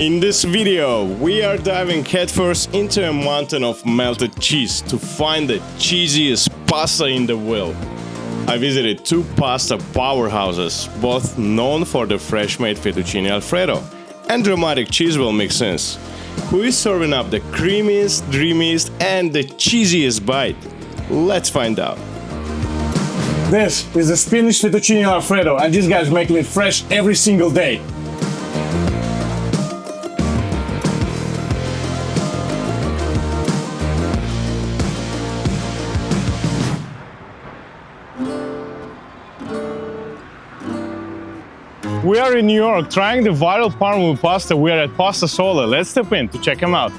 In this video, we are diving headfirst into a mountain of melted cheese to find the cheesiest pasta in the world. I visited two pasta powerhouses, both known for the fresh-made fettuccine alfredo and dramatic cheese well mix-ins. Who is serving up the creamiest, dreamiest, and the cheesiest bite? Let's find out. This is the spinach fettuccine alfredo, and these guys making it fresh every single day. We are in New York trying the viral Parma with pasta. We are at PastaSole. Let's step in to check them out.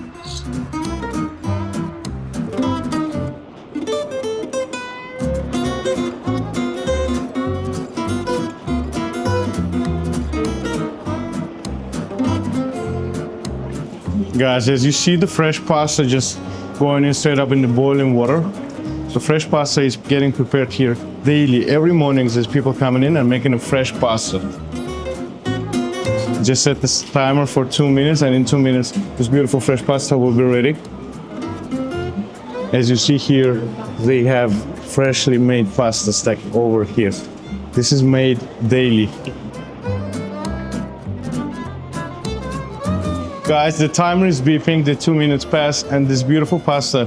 Guys, as you see the fresh pasta just going in straight up in the boiling water. So fresh pasta is getting prepared here daily. Every morning there's people coming in and making a fresh pasta. Just set this timer for 2 minutes, and in 2 minutes this beautiful fresh pasta will be ready. As you see here, they have freshly made pasta stacked over here. This is made daily. Guys, the timer is beeping, the 2 minutes pass, and this beautiful pasta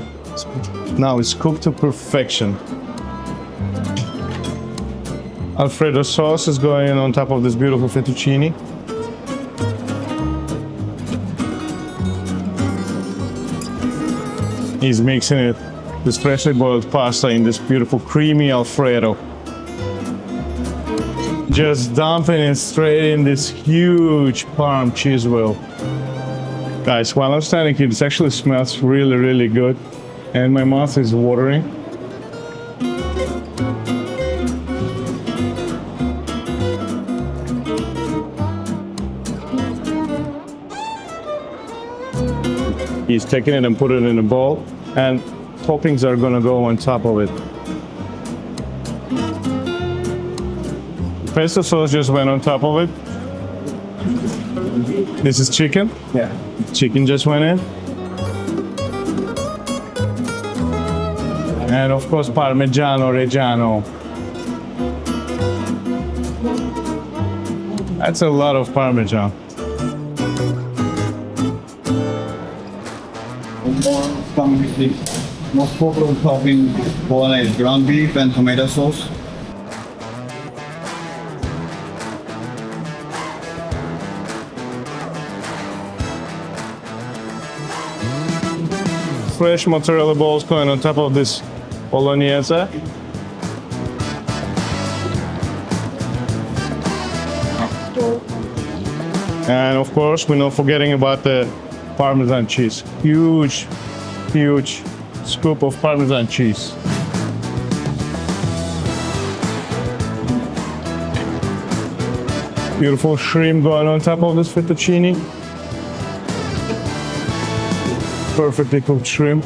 now is cooked to perfection. Alfredo sauce is going on top of this beautiful fettuccine. He's mixing it, this freshly boiled pasta, in this beautiful creamy alfredo. Just dumping it straight in this huge Parm cheese wheel. Guys, while I'm standing here, this actually smells really, really good, and my mouth is watering. He's taking it and putting it in a bowl, and toppings are gonna go on top of it. Pesto sauce just went on top of it. This is chicken? Yeah. Chicken just went in. And of course, Parmigiano Reggiano. That's a lot of Parmesan. Most popular topping bolognese ground beef and tomato sauce. Fresh mozzarella balls going on top of this bolognese. And of course, we're not forgetting about the Parmesan cheese. Huge scoop of Parmesan cheese. Beautiful shrimp going on top of this fettuccine. Perfectly cooked shrimp.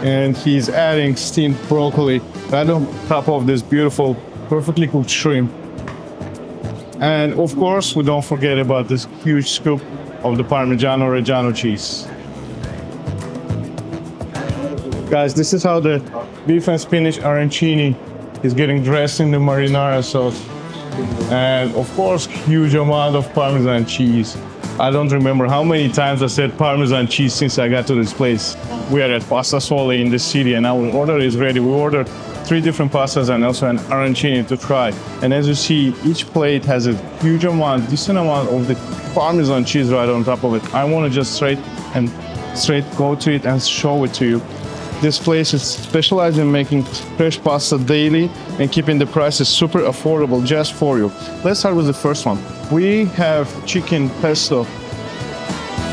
And he's adding steamed broccoli right on top of this beautiful, perfectly cooked shrimp. And of course, we don't forget about this huge scoop of the Parmigiano Reggiano cheese. Guys, this is how the beef and spinach arancini is getting dressed in the marinara sauce. And of course, huge amount of Parmesan cheese. I don't remember how many times I said Parmesan cheese since I got to this place. We are at PastaSole in the city, and our order is ready. We ordered 3 different pastas and also an arancini to try. And as you see, each plate has a huge amount, decent amount of the Parmesan cheese right on top of it. I want to just straight go to it and show it to you. This place is specialized in making fresh pasta daily and keeping the prices super affordable just for you. Let's start with the first one. We have chicken pesto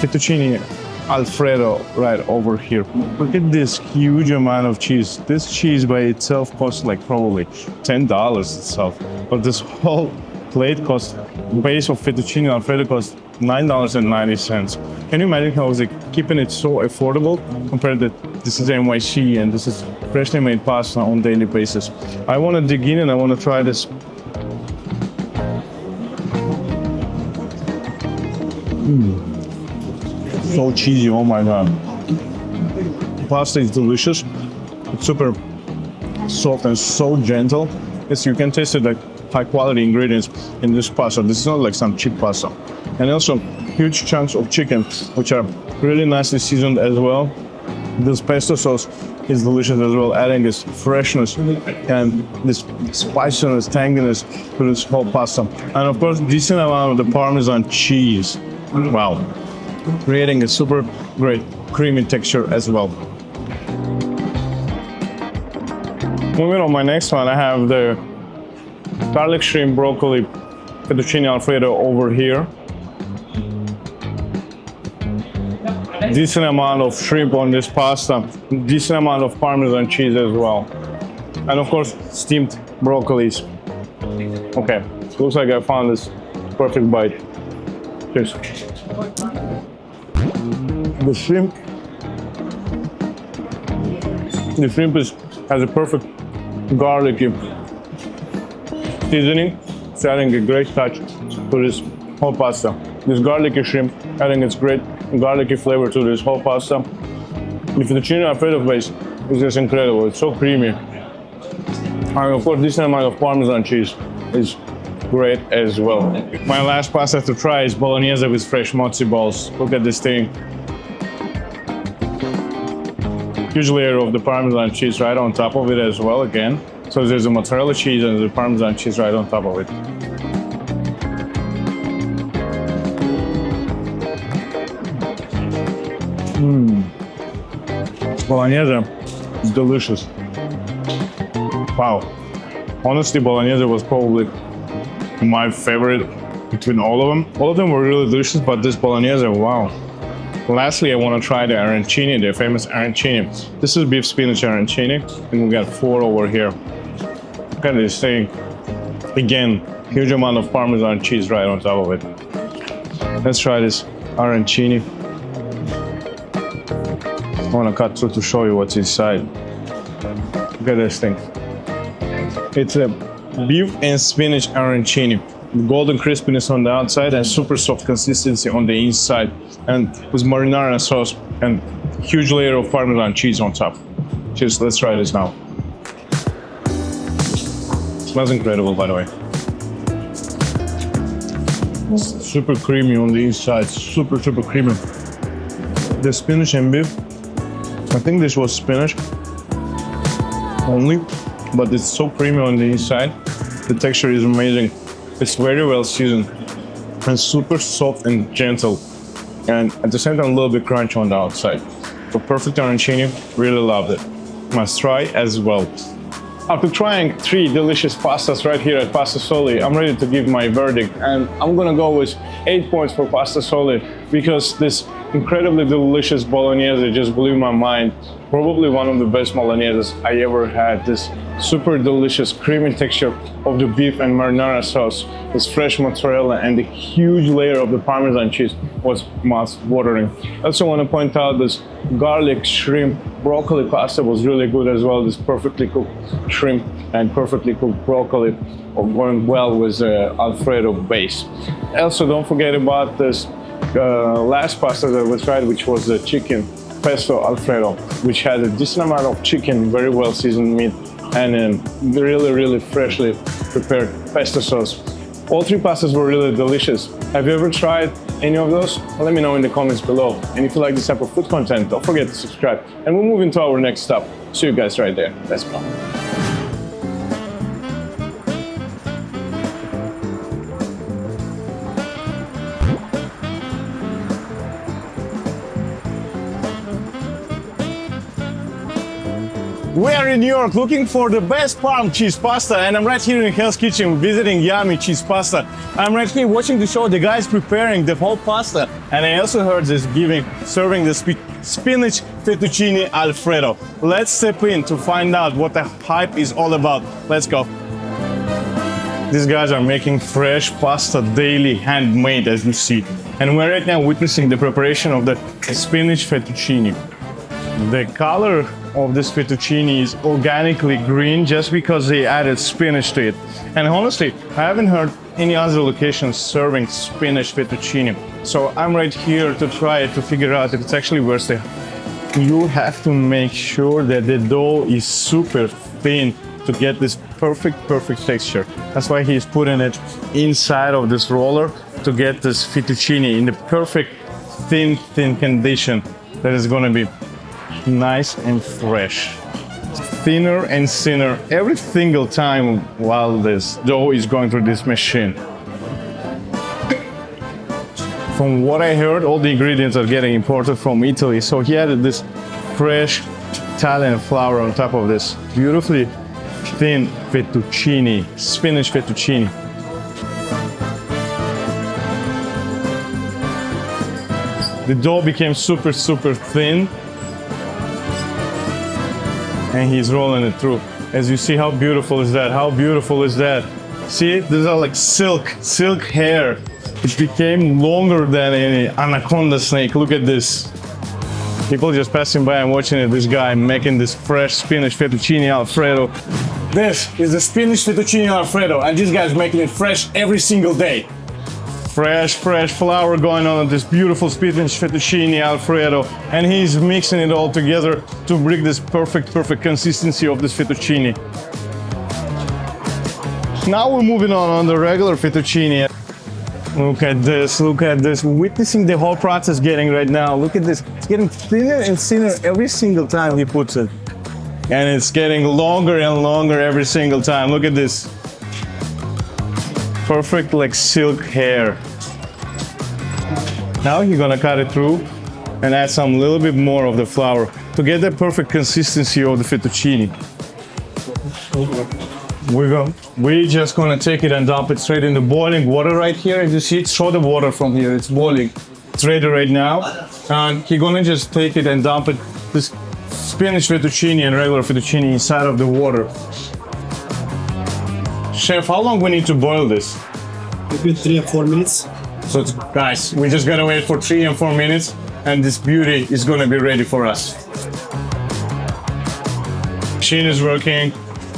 fettuccine alfredo right over here. Look at this huge amount of cheese. This cheese by itself costs like probably $10 itself, but this whole plate costs, base of fettuccine alfredo costs $9.90. Can you imagine how they're keeping it so affordable compared to this is NYC and this is freshly made pasta on daily basis? I want to dig in and I want to try this So cheesy, oh my god. Pasta is delicious. It's super soft and so gentle. Yes, you can taste it like high quality ingredients in this pasta. This is not like some cheap pasta. And also huge chunks of chicken, which are really nicely seasoned as well. This pesto sauce is delicious as well, adding this freshness and this spiciness, tanginess to this whole pasta. And of course, decent amount of the Parmesan cheese. Wow. Creating a super great creamy texture as well. Moving on, my next one, I have the garlic shrimp broccoli fettuccine alfredo over here. Decent amount of shrimp on this pasta, decent amount of Parmesan cheese as well. And of course, steamed broccolis. Okay, looks like I found this perfect bite. Cheers. The shrimp has a perfect garlicky seasoning. It's adding a great touch to this whole pasta. This garlicky shrimp adding its great garlicky flavor to this whole pasta. The fettuccine alfredo base is just incredible. It's so creamy. And of course, this amount of Parmesan cheese is great as well. My last pasta to try is bolognese with fresh mozzi balls. Look at this thing. Huge layer of the Parmesan cheese right on top of it as well again. So there's a mozzarella cheese and the Parmesan cheese right on top of it. Bolognese is delicious. Wow. Honestly, bolognese was probably my favorite between all of them. All of them were really delicious, but this bolognese, wow. Lastly, I want to try the arancini, the famous arancini. This is beef spinach arancini, and we got 4 over here. Look at this thing. Again, huge amount of Parmesan cheese right on top of it. Let's try this arancini. I want to cut through to show you what's inside. Look at this thing. It's a beef and spinach arancini. Golden crispiness on the outside and super soft consistency on the inside, and with marinara sauce and huge layer of Parmesan cheese on top. Cheers, let's try this now. Smells incredible, by the way. Super creamy on the inside, super creamy. The spinach and beef, I think this was spinach only, but it's so creamy on the inside. The texture is amazing. It's very well seasoned and super soft and gentle, and at the same time a little bit crunchy on the outside. So perfect arancini, really loved it. Must try as well. After trying 3 delicious pastas right here at PastaSole, I'm ready to give my verdict, and I'm gonna go with 8 points for PastaSole because this incredibly delicious bolognese just blew my mind. Probably one of the best bologneses I ever had. This super delicious creamy texture of the beef and marinara sauce, this fresh mozzarella and the huge layer of the Parmesan cheese was mouth-watering. I also want to point out this garlic shrimp broccoli pasta was really good as well. This perfectly cooked shrimp and perfectly cooked broccoli are going well with the Alfredo base. Also, don't forget about this last pasta that we tried, which was the chicken pesto Alfredo, which had a decent amount of chicken, very well seasoned meat, and a really freshly prepared pesto sauce. All 3 pastas were really delicious. Have you ever tried any of those? Well, let me know in the comments below. And if you like this type of food content, don't forget to subscribe. And we'll move into our next stop. See you guys right there. Let's go. We are in New York looking for the best Parm cheese pasta, and I'm right here in Hell's Kitchen visiting Yummy Cheese Pasta. I'm right here watching the show, the guys preparing the whole pasta, and I also heard this serving the spinach fettuccine Alfredo. Let's step in to find out what the hype is all about. Let's go. These guys are making fresh pasta daily, handmade, as you see. And we're right now witnessing the preparation of the spinach fettuccine. The color of this fettuccine is organically green just because they added spinach to it. And honestly, I haven't heard any other location serving spinach fettuccine. So I'm right here to try it, to figure out if it's actually worth it. You have to make sure that the dough is super thin to get this perfect texture. That's why he's putting it inside of this roller to get this fettuccine in the perfect thin condition that is gonna be nice and fresh. Thinner and thinner every single time while this dough is going through this machine. From what I heard, all the ingredients are getting imported from Italy, so he added this fresh Italian flour on top of this beautifully thin fettuccine, spinach fettuccine. The dough became super thin, and he's rolling it through. As you see, how beautiful is that? How beautiful is that? See, these are like silk hair. It became longer than any anaconda snake. Look at this. People just passing by and watching it. This guy making this fresh spinach fettuccine Alfredo. This is the spinach fettuccine Alfredo, and this guy's making it fresh every single day. Fresh flour going on this beautiful spinach fettuccine Alfredo, and he's mixing it all together to bring this perfect consistency of this fettuccine. Now we're moving on the regular fettuccine. Look at this, witnessing the whole process getting right now. Look at this, it's getting thinner and thinner every single time he puts it. And it's getting longer and longer every single time. Look at this. Perfect like silk hair. Now you're gonna cut it through and add some little bit more of the flour to get the perfect consistency of the fettuccine. We're just gonna take it and dump it straight in the boiling water right here. As you see, it's show the water from here. It's boiling. It's ready right now. And you're gonna just take it and dump it, this spinach fettuccine and regular fettuccine inside of the water. Chef, how long we need to boil this? Maybe 3 or 4 minutes. So guys, we just gotta wait for 3 and 4 minutes and this beauty is gonna be ready for us. Machine is working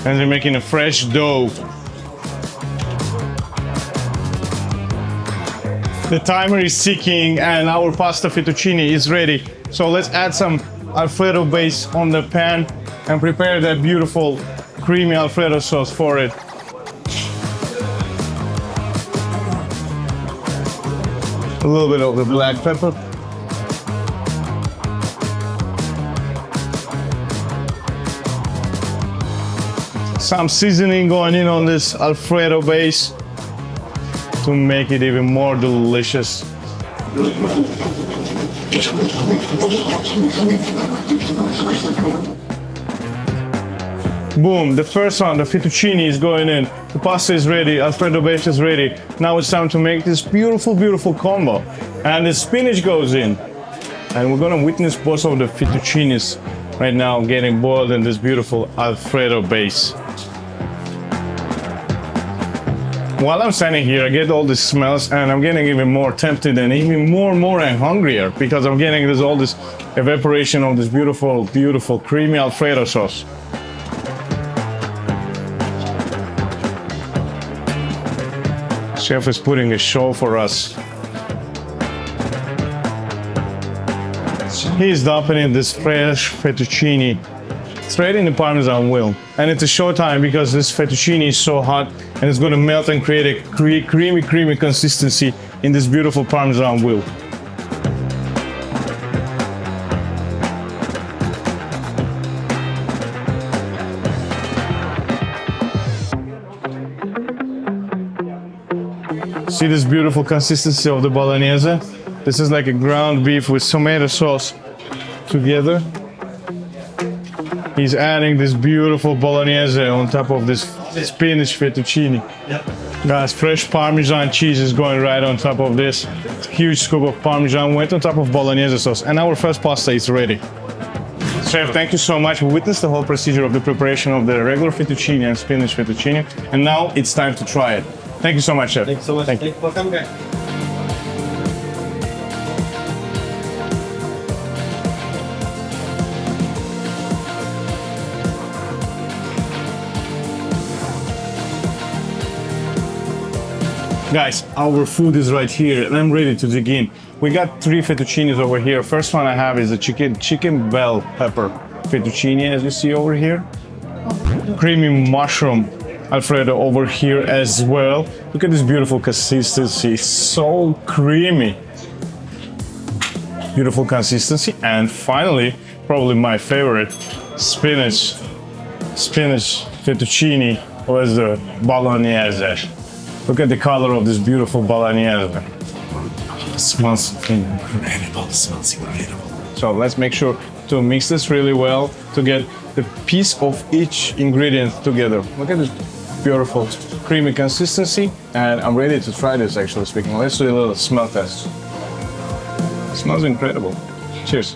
and they're making a fresh dough. The timer is ticking and our pasta fettuccine is ready. So let's add some Alfredo base on the pan and prepare that beautiful creamy Alfredo sauce for it. A little bit of the black pepper. Some seasoning going in on this Alfredo base to make it even more delicious. Boom, the first one, the fettuccine is going in. The pasta is ready, Alfredo base is ready. Now it's time to make this beautiful combo. And the spinach goes in. And we're gonna witness both of the fettuccines right now getting boiled in this beautiful Alfredo base. While I'm standing here, I get all these smells and I'm getting even more tempted and even more and hungrier because I'm getting all this evaporation of this beautiful creamy Alfredo sauce. Chef is putting a show for us. He's dumping in this fresh fettuccine straight in the Parmesan wheel. And it's a show time because this fettuccine is so hot and it's going to melt and create a creamy consistency in this beautiful Parmesan wheel. See this beautiful consistency of the bolognese? This is like a ground beef with tomato sauce together. He's adding this beautiful bolognese on top of this spinach fettuccine. Yep. Guys, fresh Parmesan cheese is going right on top of this. Huge scoop of Parmesan went on top of bolognese sauce. And our first pasta is ready. Chef, thank you so much. We witnessed the whole procedure of the preparation of the regular fettuccine and spinach fettuccine. And now it's time to try it. Thank you so much, Chef. Thanks so much. Thank you. Welcome, guys. Guys, our food is right here and I'm ready to dig in. We got 3 fettuccinis over here. First one I have is a chicken bell pepper fettuccine, as you see over here. Creamy mushroom Alfredo over here as well. Look at this beautiful consistency, so creamy. Beautiful consistency. And finally, probably my favorite, spinach fettuccine with the bolognese. Look at the color of this beautiful bolognese. It smells incredible. So let's make sure to mix this really well to get the piece of each ingredient together. Look at this beautiful creamy consistency, and I'm ready to try this, actually speaking. Let's do a little smell test. It smells incredible. Cheers.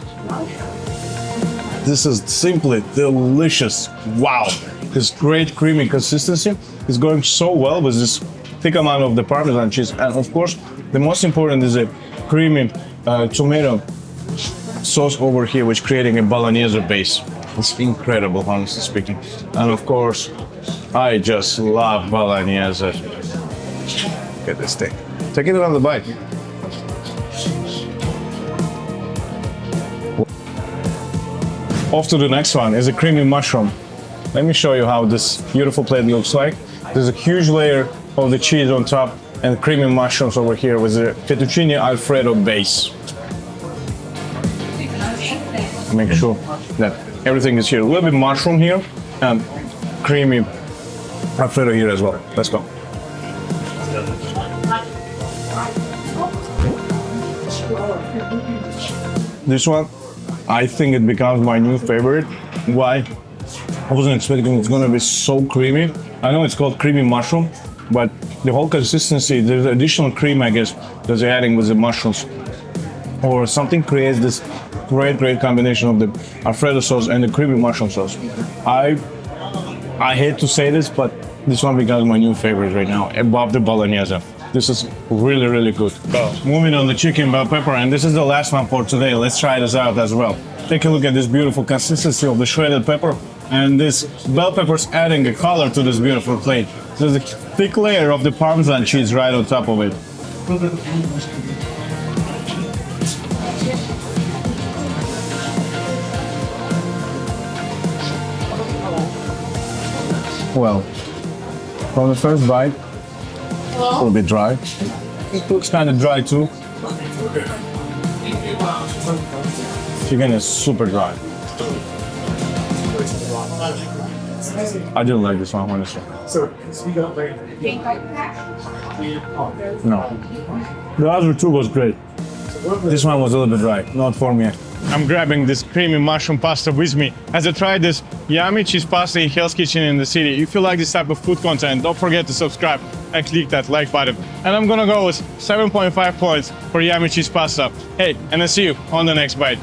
This is simply delicious. Wow. This great creamy consistency is going so well with this thick amount of the Parmesan cheese. And of course, the most important is a creamy tomato sauce over here, which creating a bolognese base. It's incredible, honestly speaking. And of course, I just love bolognese. Look at this thing. Take it another bite. Off to the next one is a creamy mushroom. Let me show you how this beautiful plate looks like. There's a huge layer of the cheese on top and creamy mushrooms over here with a fettuccine Alfredo base. Make sure that everything is here. A little bit mushroom here and creamy Alfredo here as well. Let's go. This one, I think it becomes my new favorite. Why? I wasn't expecting it's gonna be so creamy. I know it's called creamy mushroom, but the whole consistency, there's additional cream, I guess, that they're adding with the mushrooms. Or something creates this great combination of the Alfredo sauce and the creamy mushroom sauce. I hate to say this, but this one becomes my new favorite right now, above the bolognese. This is really good. Moving on the chicken bell pepper, and this is the last one for today. Let's try this out as well. Take a look at this beautiful consistency of the shredded pepper, and this bell pepper's adding a color to this beautiful plate. There's a thick layer of the Parmesan cheese right on top of it. Well, from the first bite, a little bit dry. It looks kind of dry too. Chicken is super dry. I didn't like this one, honestly. No. The other two was great. This one was a little bit dry, not for me. I'm grabbing this creamy mushroom pasta with me as I tried this yummy cheese pasta in Hell's Kitchen in the city. If you like this type of food content, don't forget to subscribe and click that like button. And I'm gonna go with 7.5 points for yummy cheese pasta. Hey, and I'll see you on the next bite.